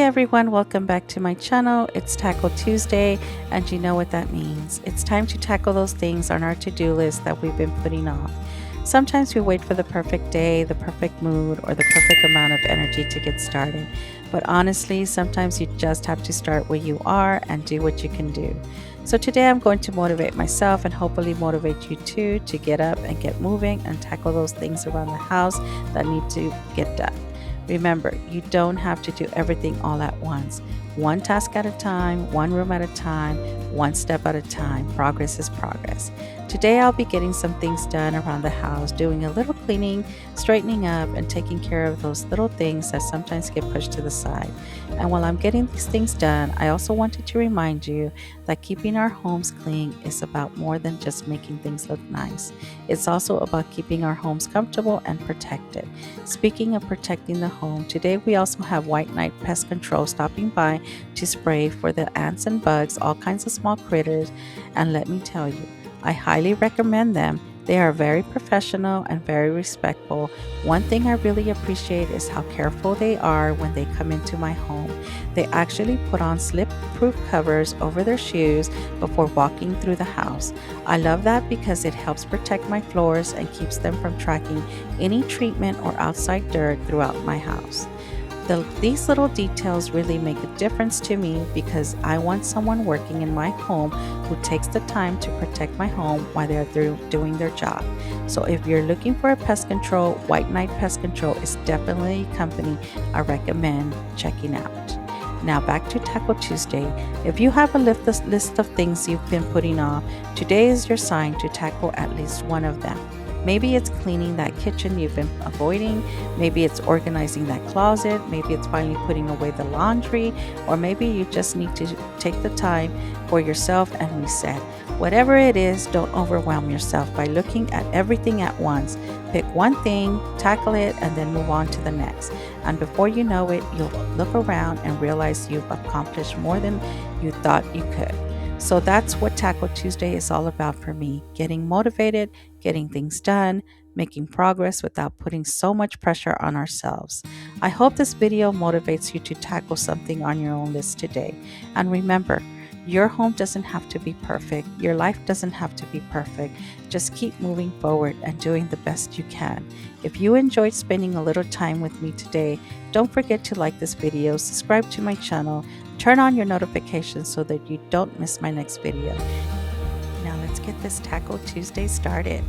everyone, welcome back to my channel. It's Tackle Tuesday, and you know what that means. It's time to tackle those things on our to-do list that we've been putting off. Sometimes we wait for the perfect day, the perfect mood, or the perfect amount of energy to get started. But honestly, sometimes you just have to start where you are and do what you can do. So today I'm going to motivate myself and hopefully motivate you too to get up and get moving and tackle those things around the house that need to get done. Remember, you don't have to do everything all at once. One task at a time, one room at a time, one step at a time. Progress is progress. Today I'll be getting some things done around the house, doing a little cleaning, straightening up, and taking care of those little things that sometimes get pushed to the side. And while I'm getting these things done, I also wanted to remind you that keeping our homes clean is about more than just making things look nice. It's also about keeping our homes comfortable and protected. Speaking of protecting the home, today we also have White Knight Pest Control stopping by to spray for the ants and bugs, all kinds of small critters, and let me tell you, I highly recommend them. They are very professional and very respectful. One thing I really appreciate is how careful they are when they come into my home. They actually put on slip-proof covers over their shoes before walking through the house. I love that because it helps protect my floors and keeps them from tracking any treatment or outside dirt throughout my house. These little details really make a difference to me because I want someone working in my home who takes the time to protect my home while they're doing their job. So if you're looking for a pest control, White Knight Pest Control is definitely a company I recommend checking out. Now back to Tackle Tuesday. If you have a list of things you've been putting off, today is your sign to tackle at least one of them. Maybe it's cleaning that kitchen you've been avoiding, maybe it's organizing that closet, maybe it's finally putting away the laundry, or maybe you just need to take the time for yourself and reset. Whatever it is, don't overwhelm yourself by looking at everything at once. Pick one thing, tackle it, and then move on to the next. And before you know it, you'll look around and realize you've accomplished more than you thought you could. So that's what Tackle Tuesday is all about for me, getting motivated, getting things done, making progress without putting so much pressure on ourselves. I hope this video motivates you to tackle something on your own list today. And remember, your home doesn't have to be perfect. Your life doesn't have to be perfect. Just keep moving forward and doing the best you can. If you enjoyed spending a little time with me today, don't forget to like this video, subscribe to my channel, turn on your notifications so that you don't miss my next video. Now let's get this Tackle Tuesday started.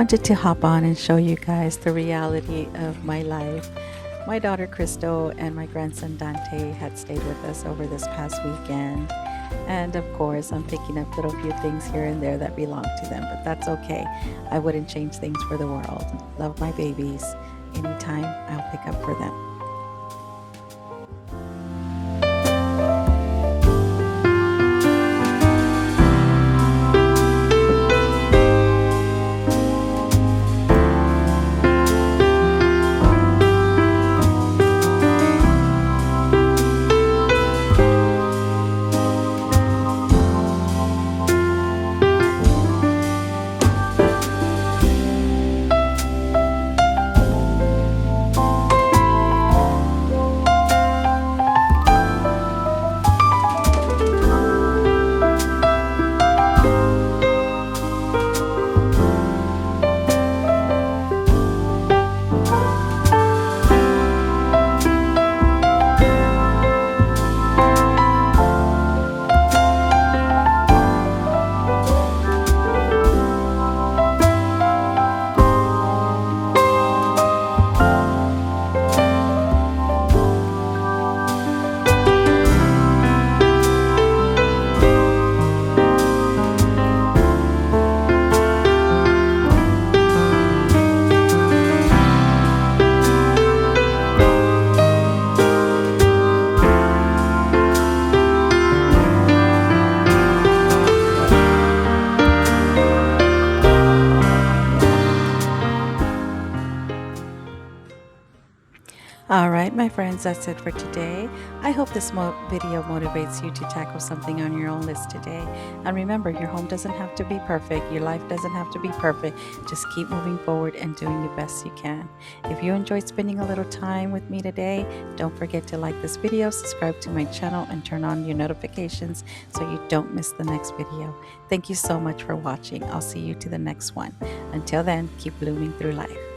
wanted to hop on and show you guys the reality of my life. My daughter Crystal and my grandson Dante had stayed with us over this past weekend. And of course, I'm picking up little few things here and there that belong to them, but that's okay. I wouldn't change things for the world. Love my babies. Anytime, I'll pick up for them. All right, my friends, that's it for today. I hope this video motivates you to tackle something on your own list today. And remember, your home doesn't have to be perfect. Your life doesn't have to be perfect. Just keep moving forward and doing the best you can. If you enjoyed spending a little time with me today, don't forget to like this video, subscribe to my channel, and turn on your notifications so you don't miss the next video. Thank you so much for watching. I'll see you to the next one. Until then, keep blooming through life.